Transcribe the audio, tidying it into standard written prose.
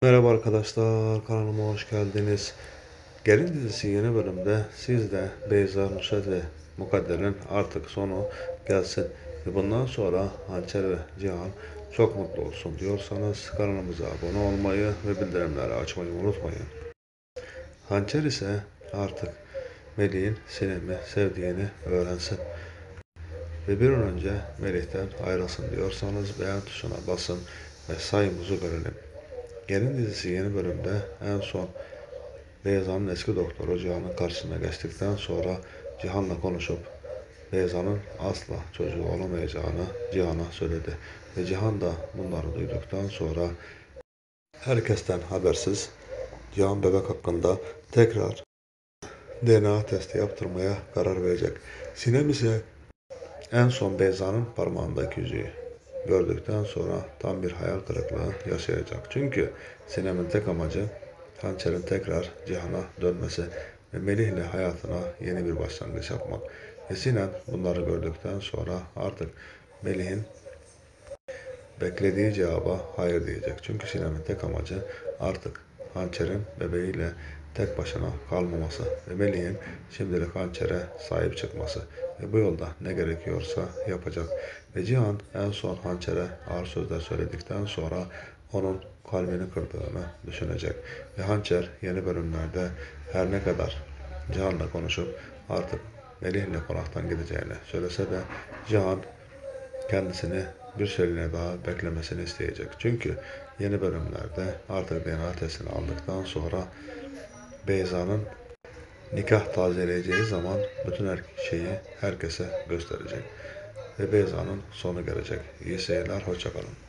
Merhaba arkadaşlar, kanalıma hoş geldiniz. Gelin dizisi yeni bölümde siz de Beyza, Nusret ve Mukadder'in artık sonu gelsin ve bundan sonra Hançer ve Cihan çok mutlu olsun diyorsanız kanalımıza abone olmayı ve bildirimleri açmayı unutmayın. Hançer ise artık Melih'in Sinem'i sevdiğini öğrensin ve bir an önce Melih'ten ayrılsın diyorsanız beğen tuşuna basın ve sayımızı görelim. Gelin dizisi yeni bölümde en son Beyza'nın eski doktoru Cihan'ın karşısına geçtikten sonra Cihan'la konuşup Beyza'nın asla çocuğu olamayacağını Cihan'a söyledi. Ve Cihan da bunları duyduktan sonra herkesten habersiz Cihan bebek hakkında tekrar DNA testi yaptırmaya karar verecek. Sinem ise en son Beyza'nın parmağındaki yüzüğü gördükten sonra tam bir hayal kırıklığı yaşayacak. Çünkü Sinem'in tek amacı Hançer'in tekrar Cihan'a dönmesi ve Melih ile hayatına yeni bir başlangıç yapmak. Ve Sinem bunları gördükten sonra artık Melih'in beklediği cevaba hayır diyecek. Çünkü Sinem'in tek amacı artık Hançer'in bebeğiyle tek başına kalmaması ve Melih'in şimdilik Hançer'e sahip çıkması ve bu yolda ne gerekiyorsa yapacak. Ve Cihan en son Hançer'e ağır sözler söyledikten sonra onun kalbini kırdığını düşünecek. Ve Hançer yeni bölümlerde her ne kadar Cihan'la konuşup artık Melih'le konaktan gideceğini söylese de Cihan kendisini bir süreliğine daha beklemesini isteyecek. Çünkü yeni bölümlerde artık DNA testini aldıktan sonra Beyza'nın nikah tazeleyeceği zaman bütün her şeyi herkese gösterecek. Ve Beyza'nın sonu gelecek. İyi seyirler, hoşça kalın.